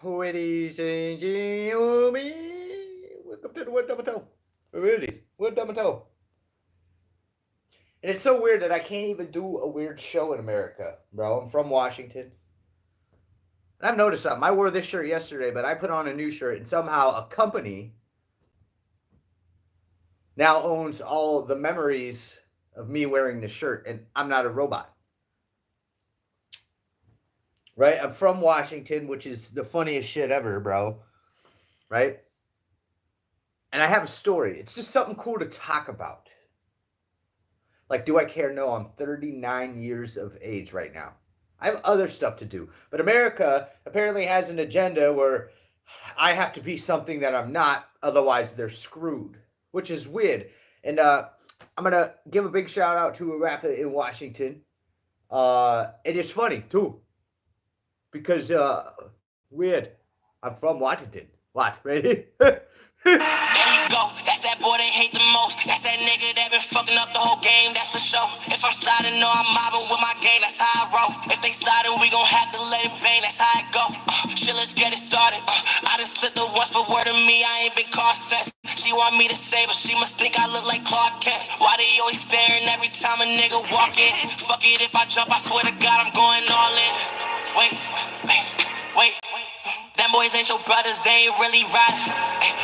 Ladies and gentlemen, welcome to the What Double Toe. Really, What Double Toe. And it's so weird that I can't even do a weird show in America, bro. I'm from Washington. And I've noticed something. I wore this shirt yesterday, but I put on a new shirt, and somehow a company now owns all the memories of me wearing this shirt, and I'm not a robot. Right? I'm from Washington, which is the funniest shit ever, bro. Right? And I have a story. It's just something cool to talk about. Like, do I care? No, I'm 39 years of age right now. I have other stuff to do. But America apparently has an agenda where I have to be something that I'm not, otherwise, they're screwed, which is weird. And I'm going to give a big shout out to a rapper in Washington. It is funny, too, because weird. I'm from Washington. What? Ready? There he go, that's that boy they hate the most. That's that nigga that been fucking up the whole game, that's for sure. If I'm sliding, no, I'm mobbing with my gang, that's how I roll. If they sliding, we gon' have to let it bang, that's how it go. Shit, let's get it started. I done slipped the once, but word of me, I ain't been caught since. She want me to save her, she must think I look like Clark Kent. Why they always staring every time a nigga walk in? Fuck it, if I jump, I swear to God, I'm going all in. Wait, wait, wait. Them boys ain't your brothers, they ain't really riding.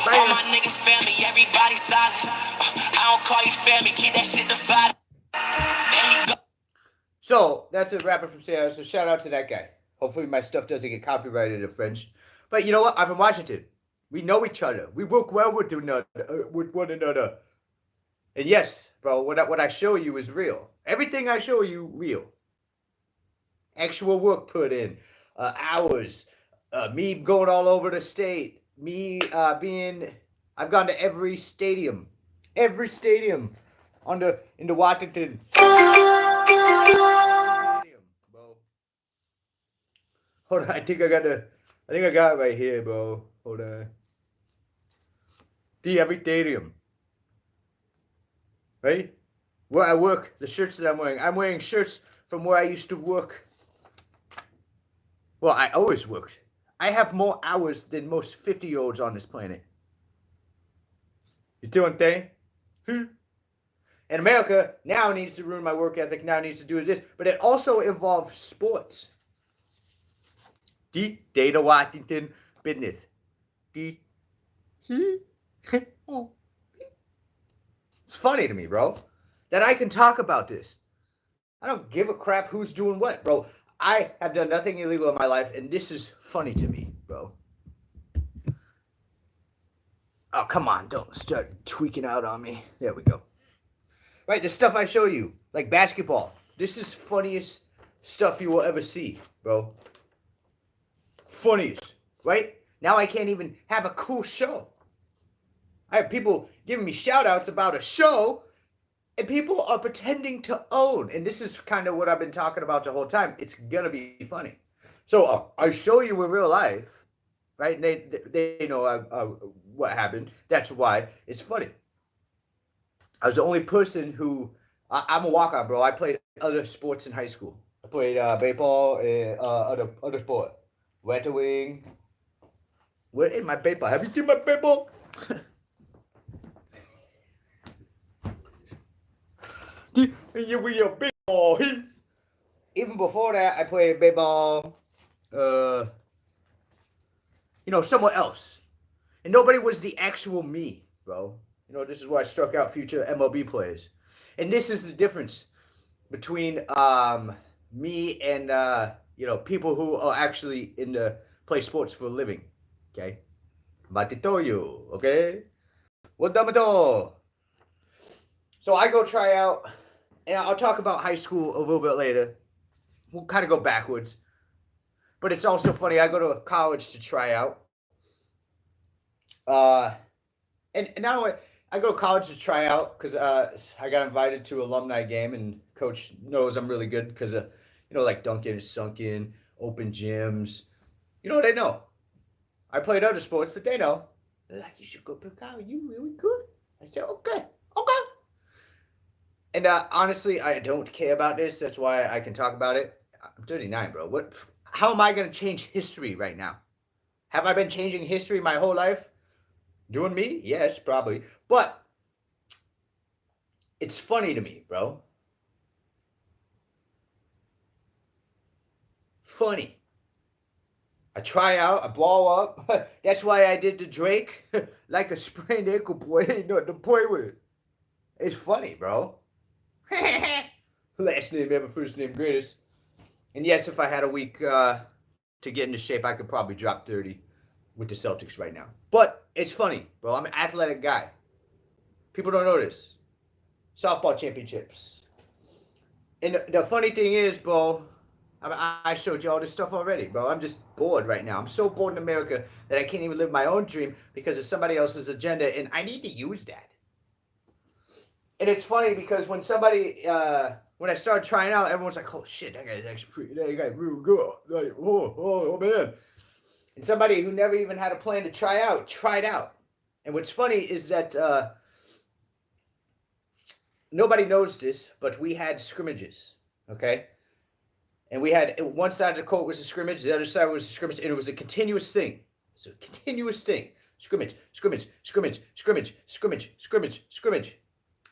All my niggas family, everybody solid. I don't call you family, keep that shit divided. There he go. So that's a rapper from Seattle. So shout out to that guy. Hopefully my stuff doesn't get copyrighted in French. But you know what? I'm from Washington. We know each other. We work well with one another. And yes, bro, what I show you is real. Everything I show you, real. Actual work put in, hours, me going all over the state, me I've gone to every stadium in the Washington stadium, bro. Hold on, I think I got it right here, bro. Hold on. The every stadium, right? Where I work, the shirts that I'm wearing shirts from where I used to work. Well, I always worked. I have more hours than most 50-year-olds on this planet. You doing thing? And America now needs to ruin my work ethic, now needs to do this, but it also involves sports. The data Washington business. The It's funny to me, bro, that I can talk about this. I don't give a crap who's doing what, bro. I have done nothing illegal in my life, and this is funny to me, bro. Oh, come on, don't start tweaking out on me. There we go. Right, the stuff I show you, like basketball. This is funniest stuff you will ever see, bro. Funniest, right? Now I can't even have a cool show. I have people giving me shout outs about a show, and people are pretending to own. And this is kind of what I've been talking about the whole time. It's gonna be funny. So I show you in real life, right? And they know what happened. That's why it's funny. I was the only person who I'm a walk on, bro. I played other sports in high school. I played baseball and other sport. Red Wing. Where is my baseball? Have you seen my baseball? We a baseball. Even before that, I played baseball. Uh, somewhere else, and nobody was the actual me, bro. This is where I struck out future MLB players, and this is the difference between me and people who are actually in the play sports for a living. Okay, Matitoyo. Okay, what damato? So I go try out, and I'll talk about high school a little bit later. We'll kind of go backwards, but it's also funny. I go to college to try out. Uh, and now I go to college to try out because I got invited to alumni game, and coach knows I'm really good because like Duncan and Sunken, open gyms. They know. I played other sports, but they know. They're like, you should go to college. You really good. I said, okay, okay. And honestly, I don't care about this. That's why I can talk about it. I'm 39, bro. What? How am I gonna change history right now? Have I been changing history my whole life? Doing me? Yes, probably. But it's funny to me, bro. Funny. I try out, I ball up. That's why I did the Drake. Like a sprained ankle, boy. Ain't nothing to play with. It's funny, bro. Last name ever, first name greatest. And yes, if I had a week to get into shape, I could probably drop 30 with the Celtics right now. But it's funny, bro. I'm an athletic guy. People don't know this. Softball championships. And the funny thing is, bro, I showed you all this stuff already, bro. I'm just bored right now. I'm so bored in America that I can't even live my own dream because of somebody else's agenda, and I need to use that. And it's funny because when somebody, when I started trying out, everyone's like, "Oh shit, that guy's actually pretty. That guy's real good. Like, oh man." And somebody who never even had a plan to try out tried out. And what's funny is that nobody knows this, but we had scrimmages, okay? And we had one side of the court was a scrimmage, the other side was a scrimmage, and it was a continuous thing. It's a continuous thing. Scrimmage, scrimmage, scrimmage, scrimmage, scrimmage, scrimmage, scrimmage.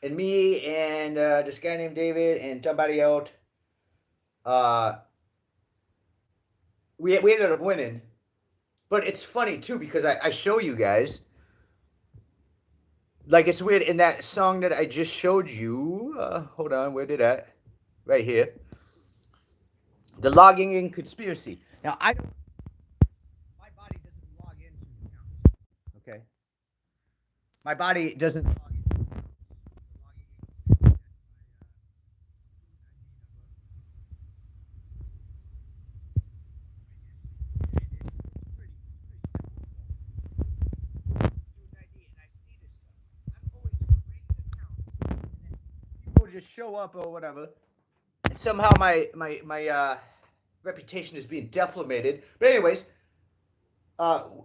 And me and this guy named David and somebody else, we ended up winning. But it's funny too because I show you guys. Like it's weird in that song that I just showed you. Hold on, where did that? Right here. The logging in conspiracy. Now my body doesn't log into accounts. Okay. My body doesn't log into just show up or whatever. And somehow my reputation is being deflated. But anyways,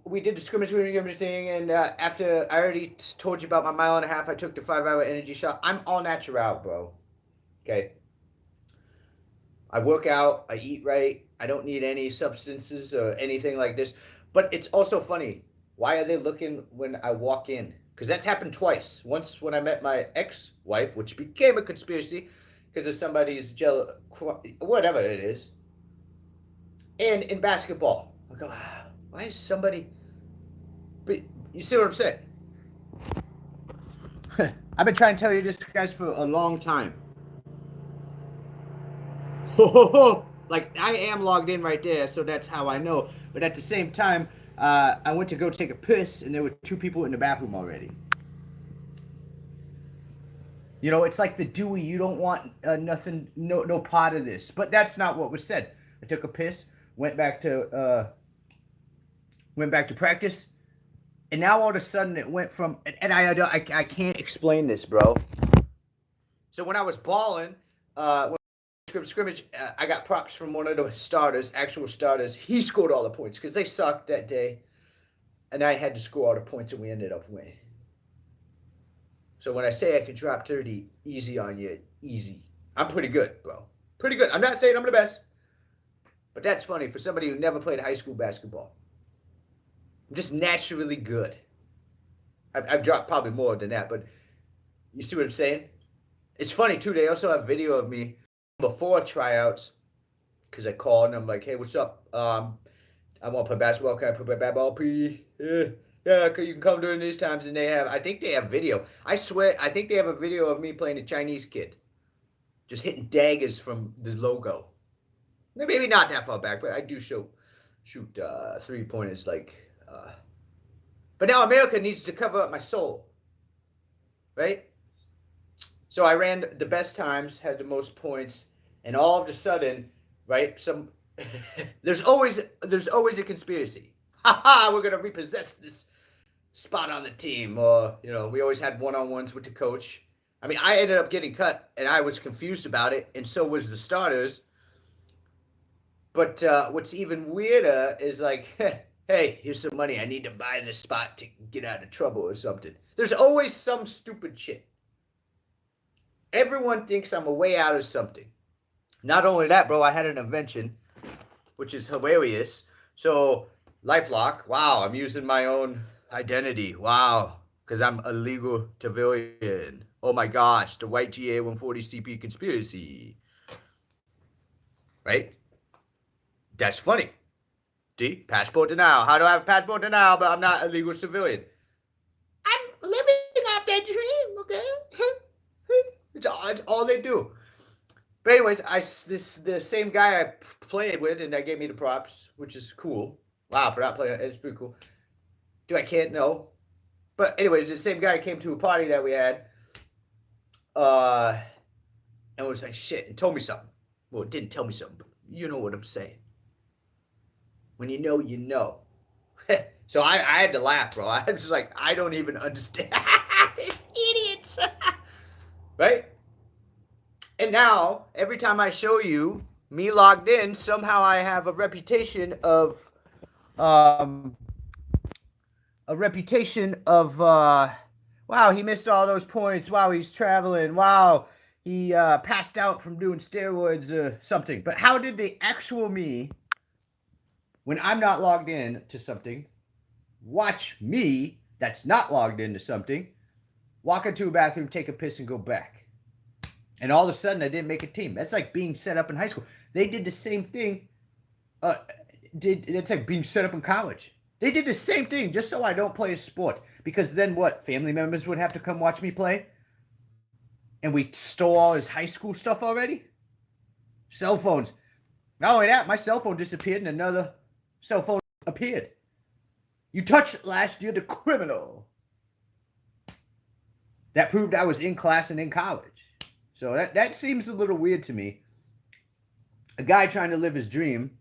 we did the scrimmage and everything, and after I already told you about my mile and a half, I took the 5-hour energy shot. I'm all natural, bro. Okay. I work out, I eat right, I don't need any substances or anything like this. But it's also funny. Why are they looking when I walk in? Because that's happened twice. Once when I met my ex-wife, which became a conspiracy because of somebody's whatever it is. And in basketball, I go, why is somebody? But you see what I'm saying? I've been trying to tell you this, guys, for a long time. Like I am logged in right there, so that's how I know. But at the same time, I went to go take a piss, and there were 2 people in the bathroom already. You know, it's like the Dewey. You don't want nothing, no part of this. But that's not what was said. I took a piss, went back to practice, and now all of a sudden it went from. And I can't explain this, bro. So when I was balling, scrimmage, I got props from one of the starters, actual starters. He scored all the points because they sucked that day, and I had to score all the points, and we ended up winning. So when I say I could drop 30 easy on you, easy. I'm pretty good, bro. Pretty good. I'm not saying I'm the best, but that's funny for somebody who never played high school basketball. I'm just naturally good. I've dropped probably more than that, but you see what I'm saying? It's funny, too. They also have video of me before tryouts because I called and I'm like, hey, what's up? I want to play basketball. Can I play basketball, please? Yeah, you can come during these times. And I think they have video. I swear, I think they have a video of me playing a Chinese kid. Just hitting daggers from the logo. Maybe not that far back, but I do shoot 3-pointers like. But now America needs to cover up my soul. Right? So I ran the best times, had the most points, and all of a sudden, right, there's always a conspiracy. We're gonna repossess this spot on the team, or we always had one-on-ones with the coach. I mean, I ended up getting cut, and I was confused about it, and so was the starters. But what's even weirder is like, hey, here's some money. I need to buy this spot to get out of trouble or something. There's always some stupid shit. Everyone thinks I'm a way out of something. Not only that, bro, I had an invention, which is hilarious. So LifeLock. Wow, I'm using my own identity. Wow, because I'm a legal civilian. Oh my gosh, the white GA 140 CP conspiracy. Right? That's funny. See? Passport denial. How do I have passport denial, but I'm not a legal civilian? I'm living off that dream, okay? it's all they do. But anyways, the same guy I played with, and that gave me the props, which is cool. Wow, for that player, it's pretty cool. Do I can't know? But anyways, the same guy came to a party that we had, and was like shit, and told me something. Well, it didn't tell me something, but you know what I'm saying. When you know, you know. So I had to laugh, bro. I was just like, I don't even understand. Idiots. Right? And now, every time I show you me logged in, somehow I have a reputation of, wow, he missed all those points. Wow, he's traveling. Wow, he passed out from doing steroids or something. But how did the actual me, when I'm not logged in to something, watch me that's not logged into something, walk into a bathroom, take a piss, and go back? And all of a sudden, I didn't make a team. That's like being set up in high school. They did the same thing. It's like being set up in college. They did the same thing just so I don't play a sport. Because then what? Family members would have to come watch me play? And we stole all his high school stuff already? Cell phones. Not only that, my cell phone disappeared and another cell phone appeared. You touched it last year, the criminal. That proved I was in class and in college. So that seems a little weird to me. A guy trying to live his dream,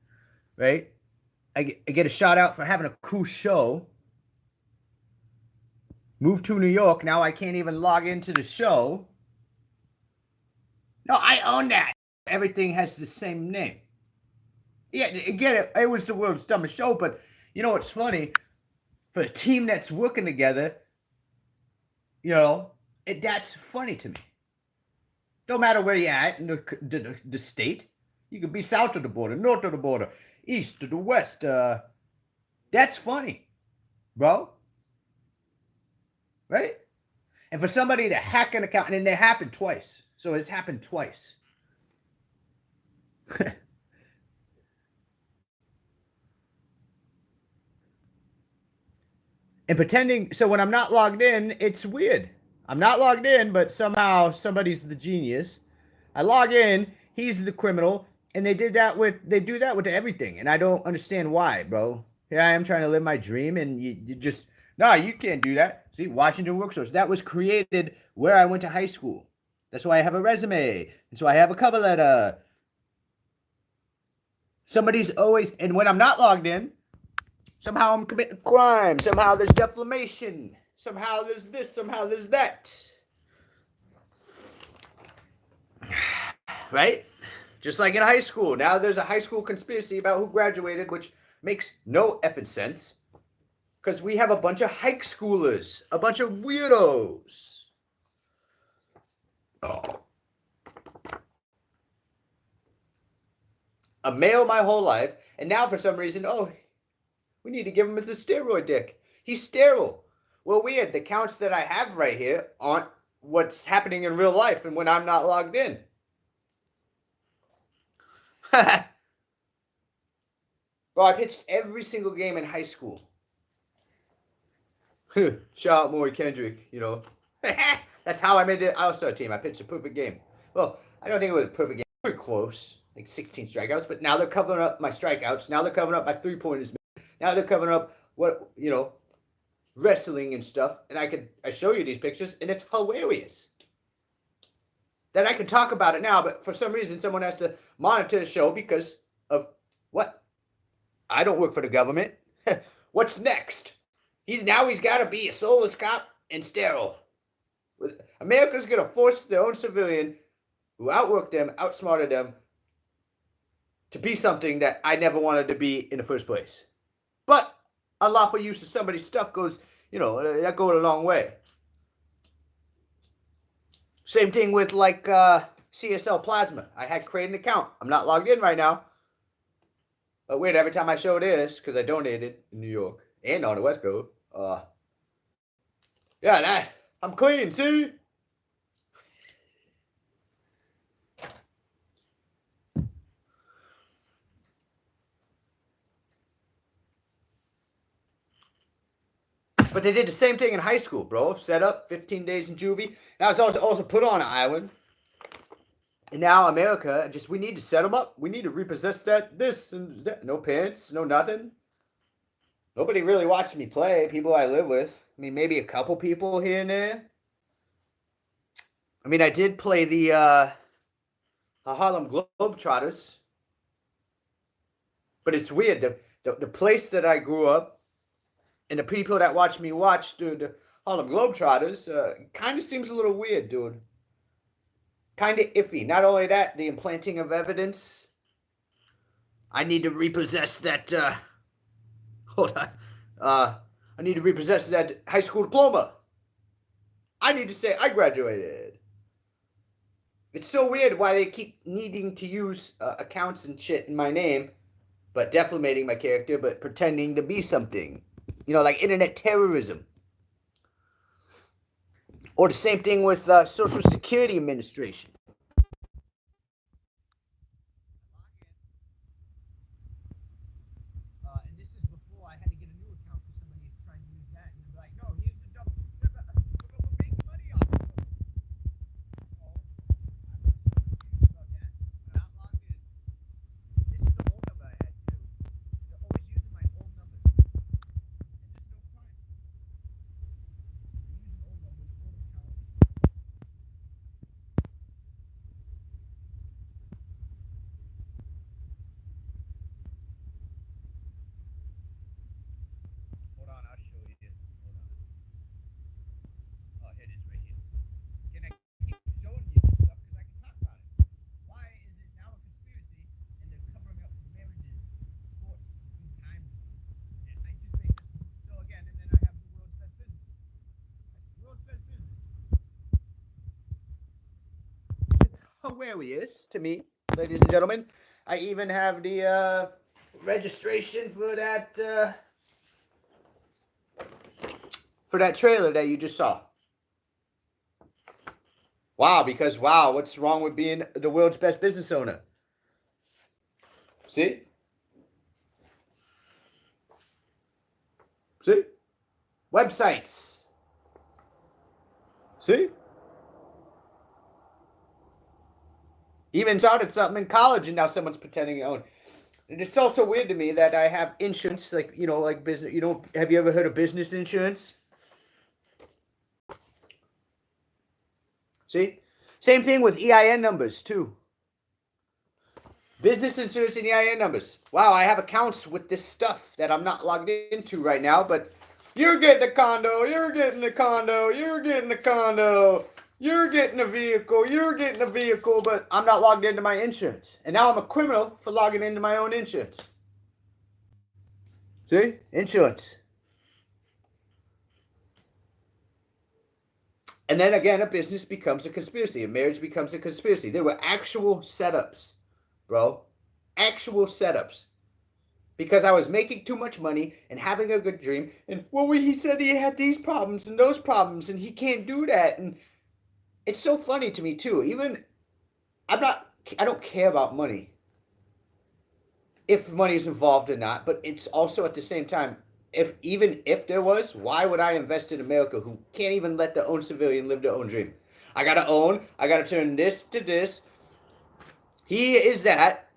right? I get a shout out for having a cool show. Moved to New York. Now I can't even log into the show. No, I own that. Everything has the same name. Yeah, again, it was the world's dumbest show, but you know what's funny? For a team that's working together, you know, that's funny to me. Don't matter where you're at in the state. You could be south of the border, north of the border, east of the west. That's funny, bro. Right? And for somebody to hack an account, and it happened twice. So it's happened twice. And pretending, so when I'm not logged in, it's weird. I'm not logged in, but somehow somebody's the genius. I log in, he's the criminal, and they do that with everything, and I don't understand why, bro. Here I am trying to live my dream, and you just, no, you can't do that. See, Washington Worksource, that was created where I went to high school. That's why I have a resume. That's why I have a cover letter. Somebody's always, and when I'm not logged in, somehow I'm committing crime. Somehow there's defamation. Somehow there's this. Somehow there's that. Right? Just like in high school. Now there's a high school conspiracy about who graduated, which makes no effing sense. Because we have a bunch of high schoolers. A bunch of weirdos. Oh. A male my whole life. And now for some reason, we need to give him the steroid dick. He's sterile. Well, weird. The counts that I have right here aren't what's happening in real life and when I'm not logged in. Bro, I pitched every single game in high school. Shout out Maury Kendrick, you know. That's how I made the All-Star team. I pitched a perfect game. Well, I don't think it was a perfect game. Pretty close. Like 16 strikeouts. But now they're covering up my strikeouts. Now they're covering up my three-pointers. Now they're covering up what, you know, wrestling and stuff. And I show you these pictures, and it's hilarious. That I can talk about it now, but for some reason someone has to monitor the show because of what? I don't work for the government. What's next? He's got to be a soulless cop and sterile. America's going to force their own civilian who outworked them, outsmarted them, to be something that I never wanted to be in the first place. But unlawful use of somebody's stuff goes, you know, that goes a long way. Same thing with like CSL Plasma. I had created an account. I'm not logged in right now. But weird, every time I show this, because I donated in New York and on the West Coast, yeah, I'm clean, see? But they did the same thing in high school, bro. Set up 15 days in juvie. And I was also put on an island. And now America, we need to set them up. We need to repossess this and that. No pants, no nothing. Nobody really watched me play, people I live with. I mean, maybe a couple people here and there. I mean, I did play the Harlem Globetrotters. But it's weird. The place that I grew up and the people that watch me watch the Harlem Globetrotters kind of seems a little weird, dude. Kind of iffy. Not only that, the implanting of evidence. I need to repossess that. Hold on. I need to repossess that high school diploma. I need to say I graduated. It's so weird why they keep needing to use accounts and shit in my name, but defamating my character, but pretending to be something. You know, like internet terrorism. Or the same thing with Social Security Administration. And this is before I had to get a new account for somebody who's trying to use that. And they're like, no, here's the double. We're making money off of it. Oh, I'm about that. Not logged in. This is the old number I had too. They're always using my old numbers. And there's no crime. They're using old numbers, old accounts. Hold on, I'll show you. Hold on. Oh, here it is right here. Can I keep showing you this stuff? Because I can talk about it. Why is it now a conspiracy and they're covering up marriages, sports, good times? And I just make this. So again, and then I have the world's best business. World's best business. It's hilarious to me, ladies and gentlemen. I even have the registration for that trailer that you just saw. Wow, because wow, what's wrong with being the world's best business owner? See? See? Websites. See? Even started something in college and now someone's pretending to own. And it's also weird to me that I have insurance, like, you know, like business. You know, have you ever heard of business insurance? See? Same thing with EIN numbers, too. Business insurance and EIN numbers. Wow, I have accounts with this stuff that I'm not logged into right now, but you're getting a condo, you're getting a condo, you're getting a condo, you're getting a vehicle, you're getting a vehicle, but I'm not logged into my insurance. And now I'm a criminal for logging into my own insurance. See? Insurance. And then again, a business becomes a conspiracy. A marriage becomes a conspiracy. There were actual setups, bro. Actual setups. Because I was making too much money and having a good dream. And, well, he said he had these problems and those problems and he can't do that. And it's so funny to me, too. Even, I don't care about money. If money is involved or not. But it's also at the same time, even if there was, why would I invest in America who can't even let their own civilian live their own dream? I gotta turn this to this. He is that.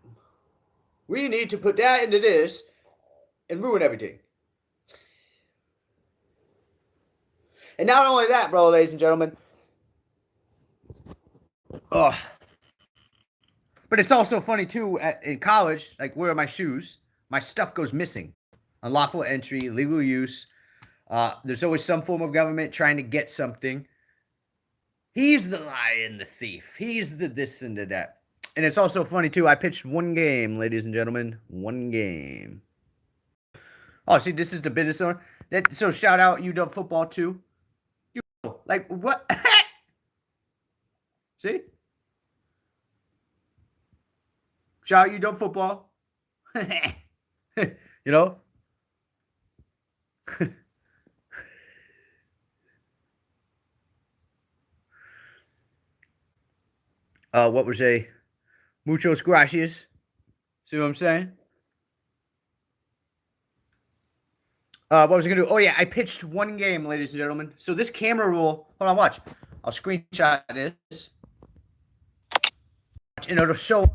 We need to put that into this and ruin everything. And not only that, bro, ladies and gentlemen. Oh. But it's also funny, too, in college, like, where are my shoes? My stuff goes missing. Unlawful entry, illegal use. There's always some form of government trying to get something. He's the liar and the thief. He's the this and the that. And it's also funny, too. I pitched one game, ladies and gentlemen. One game. Oh, see, this is the business owner. So shout out UW football, too. Like, what? See? Shout out UW football. You know? What was a muchos gracias? See what I'm saying? What was I gonna do? Oh yeah, I pitched one game, ladies and gentlemen. So this camera rule. Hold on, watch. I'll screenshot this, and it'll show. It'll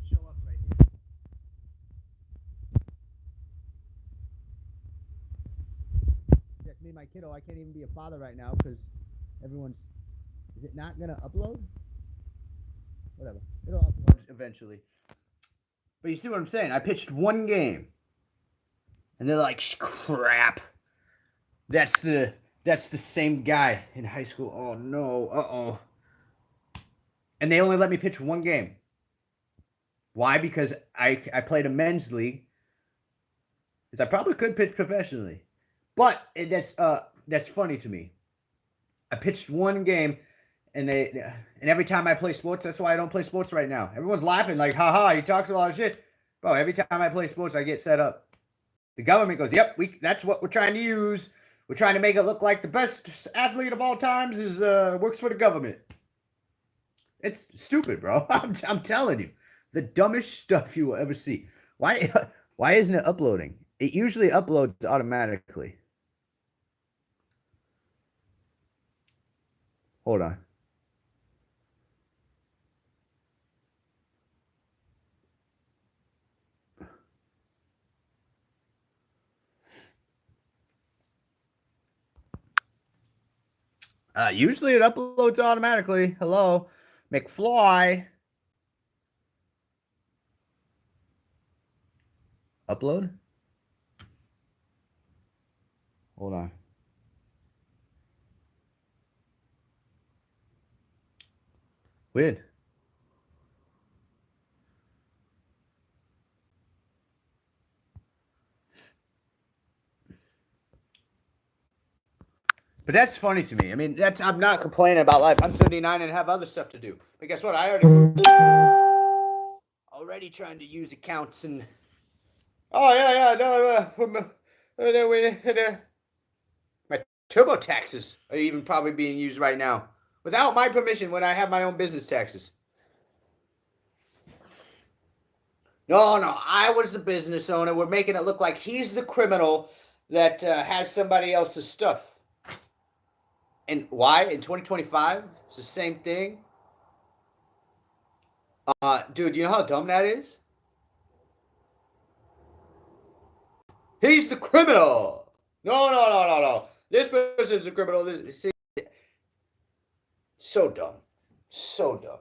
show up right here. That's me, my kiddo. I can't even be a father right now because everyone's. Is it not gonna upload? Whatever. It'll upload eventually. But you see what I'm saying? I pitched one game, and they're like, "Crap, that's the same guy in high school." Oh no, uh-oh. And they only let me pitch one game. Why? Because I played a men's league. Because I probably could pitch professionally, but that's funny to me. I pitched one game, and every time I play sports, that's why I don't play sports right now. Everyone's laughing like, haha, he talks a lot of shit. Bro, every time I play sports, I get set up. The government goes, yep, that's what we're trying to use. We're trying to make it look like the best athlete of all times is works for the government. It's stupid, bro. I'm telling you. The dumbest stuff you will ever see. Why isn't it uploading? It usually uploads automatically. Hold on. Usually it uploads automatically. Hello, McFly. Upload. Hold on. Weird. But that's funny to me. I mean, I'm not complaining about life. I'm 39 and have other stuff to do. But guess what? I already trying to use accounts and. Oh yeah, no. My turbo taxes are even probably being used right now without my permission when I have my own business taxes. No, I was the business owner. We're making it look like he's the criminal that has somebody else's stuff. And why? In 2025, it's the same thing. Dude, you know how dumb that is? He's the criminal. No. This person's a criminal. So dumb. So dumb.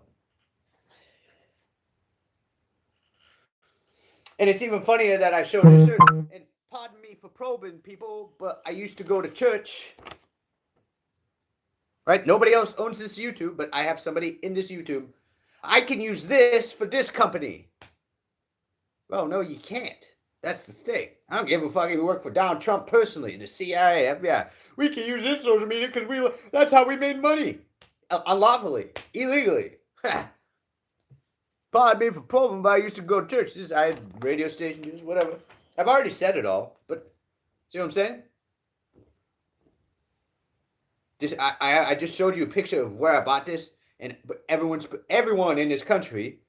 And it's even funnier that I showed this shirt. And pardon me for probing people, but I used to go to church. Right? Nobody else owns this YouTube, but I have somebody in this YouTube. I can use this for this company. Well, no, you can't. That's the thing. I don't give a fuck if you work for Donald Trump personally, the CIA, FBI. We can use this social media because that's how we made money. Unlawfully. Illegally. Pardon me for probing, but I used to go to church. I had radio stations, whatever. I've already said it all, but see what I'm saying? I just showed you a picture of where I bought this, and everyone in this country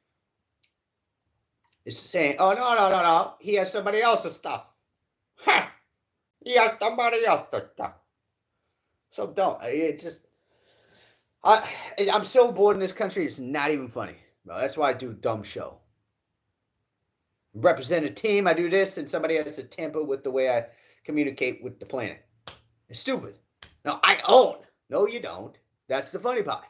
is saying, "Oh no, he has somebody else's stuff. Ha! He has somebody else's stuff." So dumb. I'm so bored in this country. It's not even funny, bro. That's why I do dumb show. Represent a team. I do this, and somebody has to tamper with the way I communicate with the planet. It's stupid. No, I own. No, you don't. That's the funny part.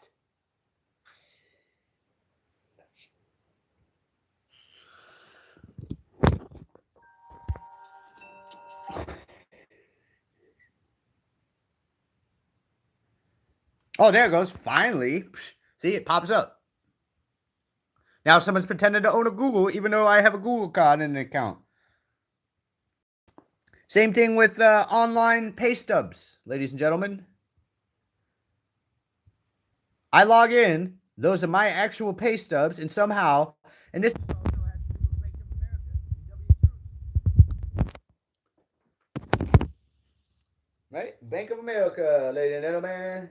Oh, there it goes. Finally. See, it pops up. Now someone's pretending to own a Google, even though I have a Google card in an account. Same thing with online pay stubs, ladies and gentlemen. I log in Those are my actual pay stubs, and somehow, and this also has to do with Bank of America. Right? Bank of America, ladies and gentlemen.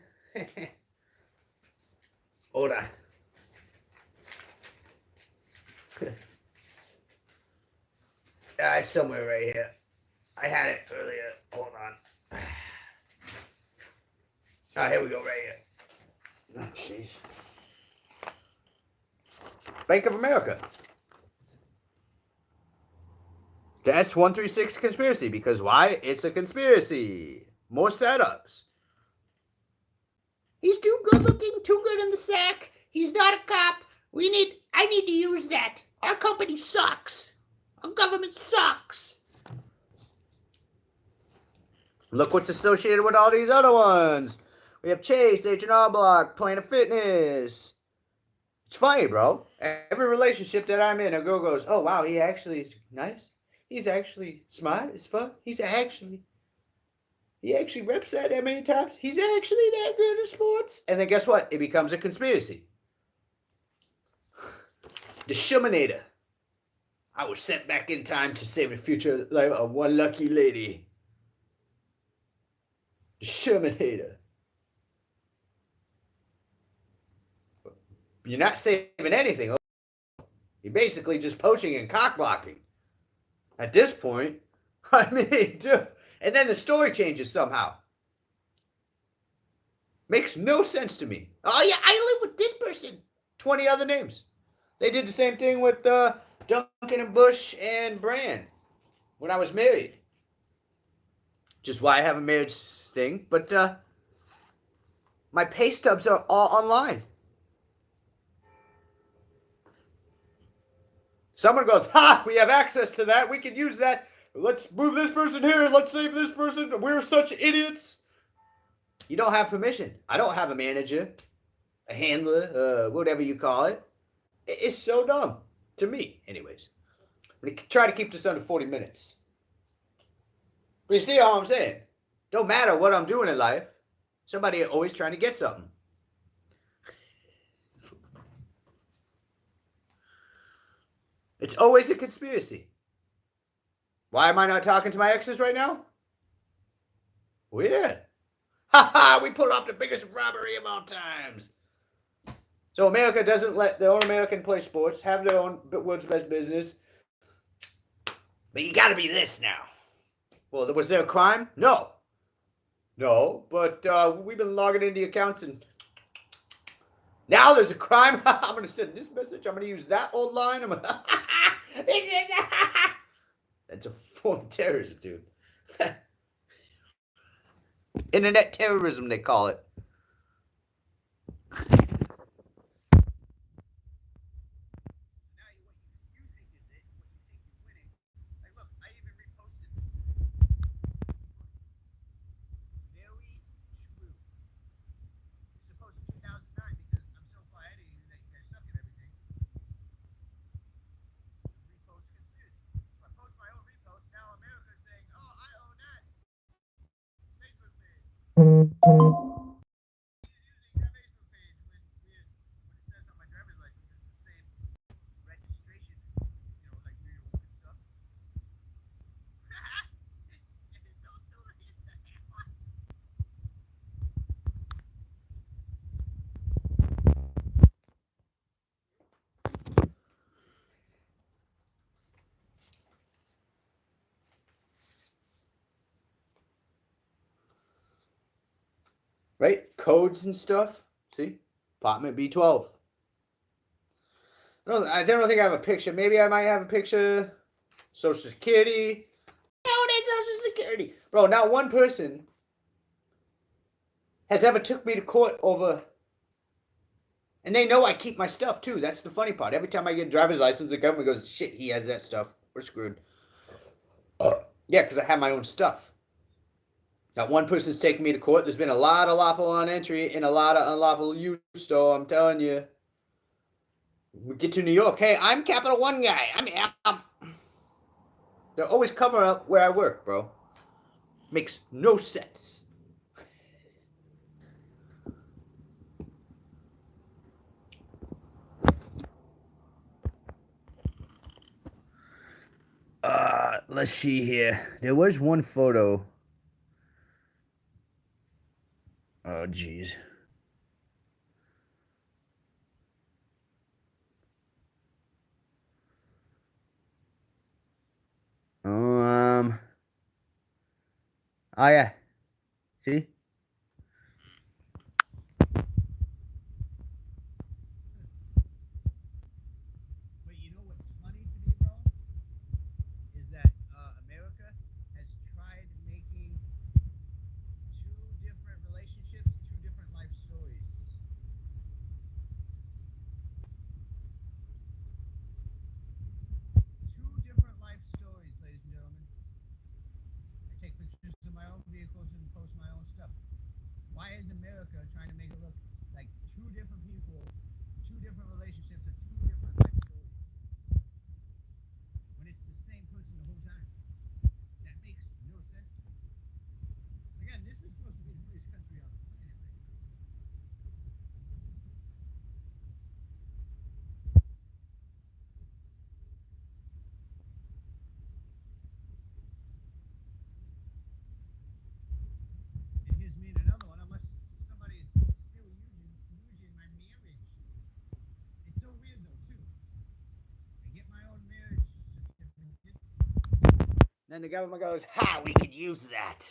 Hold on. It's somewhere right here. I had it earlier. Hold on. Here we go, right here. Oh, jeez. Bank of America. The S136 conspiracy. Because why? It's a conspiracy. More setups. He's too good looking, too good in the sack. He's not a cop. I need to use that. Our company sucks. Our government sucks. Look what's associated with all these other ones. We have Chase, H&R Block, Planet Fitness. It's funny, bro. Every relationship that I'm in, a girl goes, oh, wow, he actually is nice. He's actually smart as fuck. He actually reps that many times. He's actually that good at sports. And then guess what? It becomes a conspiracy. The Shumanator. I was sent back in time to save the future life of one lucky lady. The Shumanator. You're not saving anything. You're basically just poaching and cock blocking. At this point, I mean, dude. And then the story changes somehow. Makes no sense to me. Oh, yeah, I live with this person. 20 other names. They did the same thing with Duncan and Bush and Brand when I was married. Just why I have a marriage thing. But my pay stubs are all online. Someone goes, ha, we have access to that. We can use that. Let's move this person here. Let's save this person. We're such idiots. You don't have permission. I don't have a manager, a handler, whatever you call it. It's so dumb. To me, anyways. We try to keep this under 40 minutes. But you see how I'm saying? Don't matter what I'm doing in life. Somebody always trying to get something. It's always a conspiracy. Why am I not talking to my exes right now? Weird. Ha ha, we pulled off the biggest robbery of all times. So America doesn't let their own American play sports, have their own world's best business. But you gotta be this now. Well, was there a crime? No. No, but we've been logging into the accounts and now there's a crime. I'm going to send this message. I'm going to use that old line. I'm going to... That's a form of terrorism, dude. Internet terrorism, they call it. Right? Codes and stuff. See? Apartment B12. I don't think I have a picture. Maybe I might have a picture. Social Security. Nowadays, Social Security. Bro, not one person has ever took me to court over... And they know I keep my stuff, too. That's the funny part. Every time I get a driver's license, the government goes, shit, he has that stuff. We're screwed. Yeah, because I have my own stuff. Not one person's taken me to court. There's been a lot of lawful on entry and a lot of unlawful use, so I'm telling you. We get to New York. Hey, I'm Capital One guy. They're always covering up where I work, bro. Makes no sense. Let's see here. There was one photo. Oh, jeez. Oh yeah. See? But you know what's funny to me, bro? Is that America has tried making two different relationships, two different life stories. Two different life stories, ladies and gentlemen. I take pictures of my own vehicles and post my own stuff. Why is America trying to make it look like two different people, two different relationships, or two different life stories? When it's the same person the whole time. That makes no sense to me. Again, this is supposed to be the freest country on the planet right now. And here's me in another one, unless somebody is still using my marriage. It's so weird though, too. I get my own marriage certificate. Then the government goes, ha, we could use that.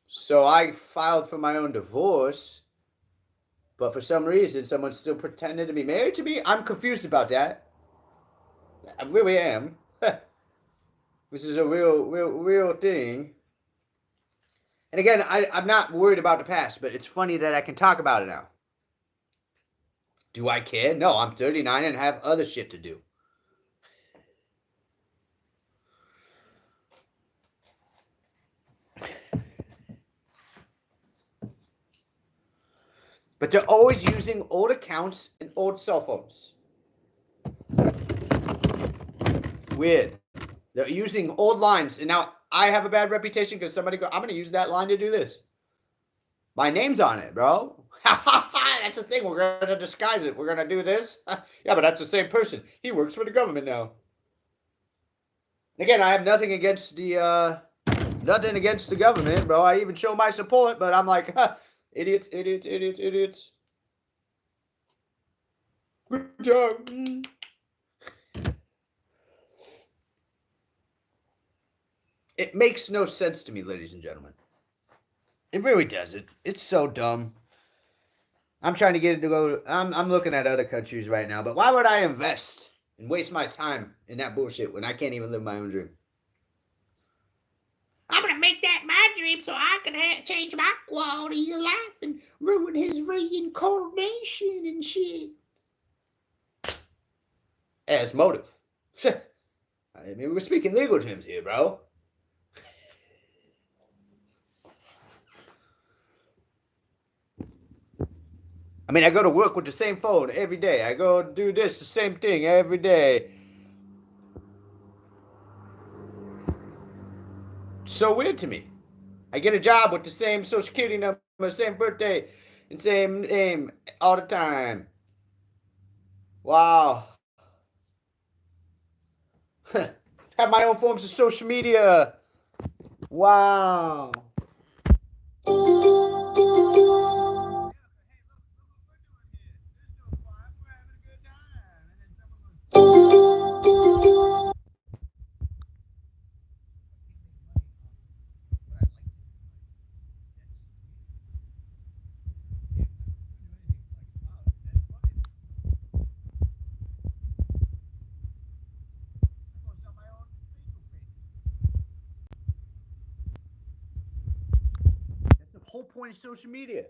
So I filed for my own divorce, but for some reason, someone's still pretending to be married to me. I'm confused about that. I really am. This is a real thing. And again, I'm not worried about the past, but it's funny that I can talk about it now. Do I care? No, I'm 39 and have other shit to do. But they're always using old accounts and old cell phones. Weird. They're using old lines. And now I have a bad reputation because somebody goes, I'm going to use that line to do this. My name's on it, bro. That's the thing. We're going to disguise it. We're going to do this. Yeah, but that's the same person. He works for the government now. Again, I have nothing against the government, bro. I even show my support, but I'm like, idiots. Good job. It makes no sense to me, ladies and gentlemen. It really doesn't. It's so dumb. I'm trying to get it to go. I'm looking at other countries right now, but why would I invest and waste my time in that bullshit when I can't even live my own dream? I'm gonna make that my dream so I can change my quality of life and ruin his reincarnation and shit. As motive. I mean, we're speaking legal terms here, bro. I mean, I go to work with the same phone every day. I go do this, the same thing every day. It's so weird to me. I get a job with the same social security number, same birthday, and same name all the time. Wow. Have my own forms of social media. Wow. Whole point of social media.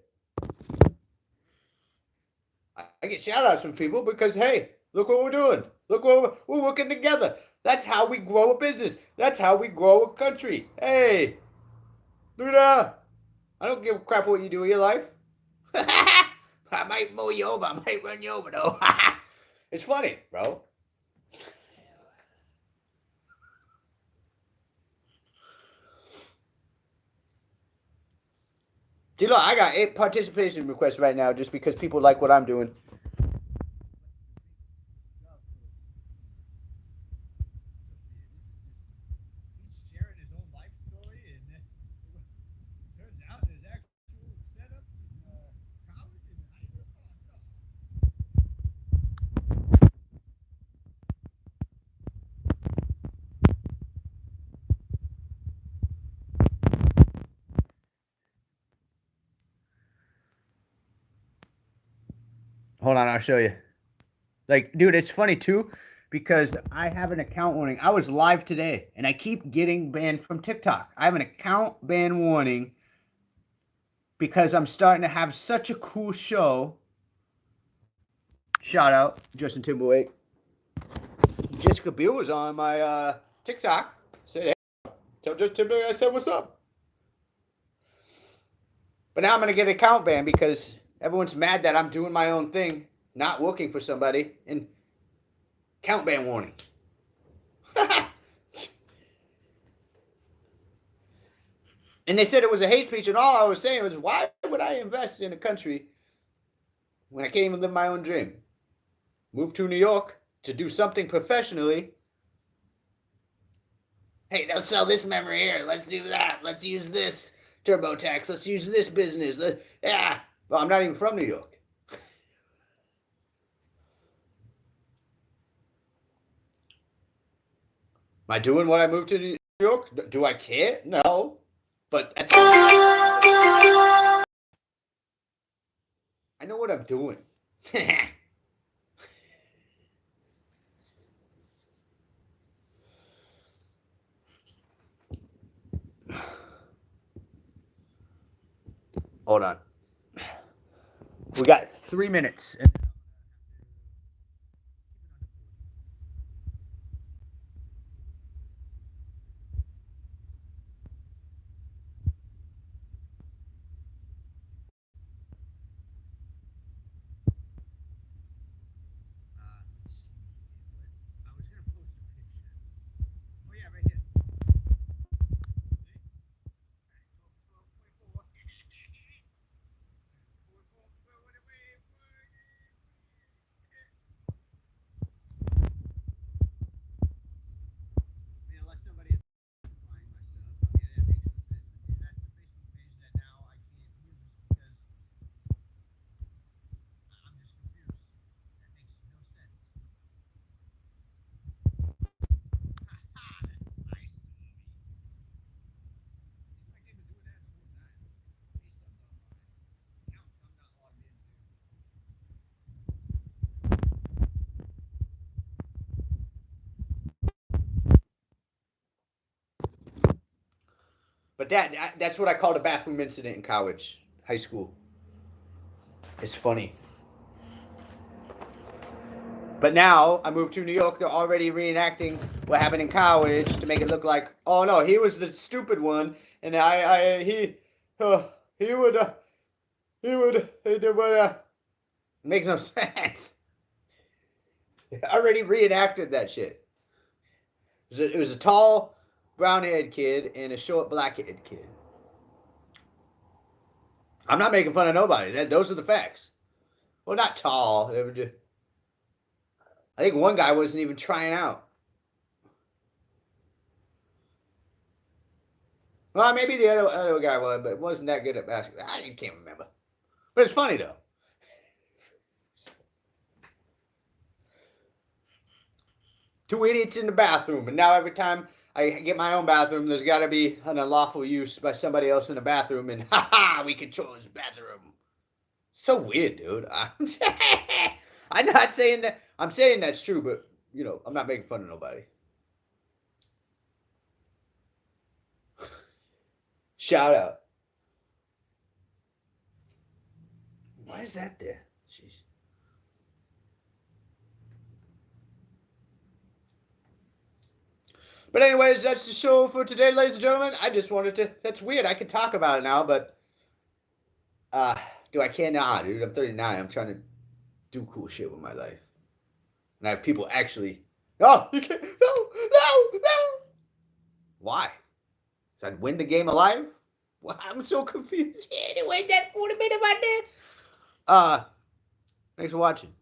I get shout outs from people because, hey, look what we're doing. Look what we're working together. That's how we grow a business. That's how we grow a country. Hey, look at that. I don't give a crap what you do in your life. I might mow you over. I might run you over, though. It's funny, bro. Dude, look, I got 8 participation requests right now just because people like what I'm doing. Hold on, I'll show you. Like, dude, it's funny too because I have an account warning. I was live today and I keep getting banned from TikTok. I have an account ban warning because I'm starting to have such a cool show. Shout out, Justin Timberlake. Jessica Biel was on my TikTok. Said, hey, tell Justin Timberlake I said what's up. But now I'm going to get an account ban because everyone's mad that I'm doing my own thing, not working for somebody, and account ban warning. And they said it was a hate speech, and all I was saying was, why would I invest in a country when I can't even live my own dream? Move to New York to do something professionally. Hey, they'll sell this memory here. Let's do that. Let's use this TurboTax. Let's use this business. Yeah. Well, I'm not even from New York. Am I doing what I moved to New York? Do I care? No. But I know what I'm doing. Hold on. We got 3 minutes. But that's what I called a bathroom incident in college, high school. It's funny. But now I moved to New York. They're already reenacting what happened in college to make it look like, oh no, he was the stupid one, and he would. It makes no sense. They already reenacted that shit. It was a tall, brown-haired kid and a short, black-haired kid. I'm not making fun of nobody. Those are the facts. Well, not tall. They were just, I think one guy wasn't even trying out. Well, maybe the other guy was, but wasn't that good at basketball. I can't remember. But it's funny, though. Two idiots in the bathroom, and now every time I get my own bathroom, there's got to be an unlawful use by somebody else in the bathroom, and we control his bathroom. So weird, dude. I'm not saying that. I'm saying that's true, but you know, I'm not making fun of nobody. Shout out. Why is that there? Jeez. But anyways, that's the show for today, ladies and gentlemen. I just wanted to. That's weird. I can talk about it now, but do I care? Nah, dude. I'm 39. I'm trying to do cool shit with my life, and I have people actually. No, you can't. No. Why? So I'd win the game of life? Well, I'm so confused. Anyway, that 40 minutes right there. Thanks for watching.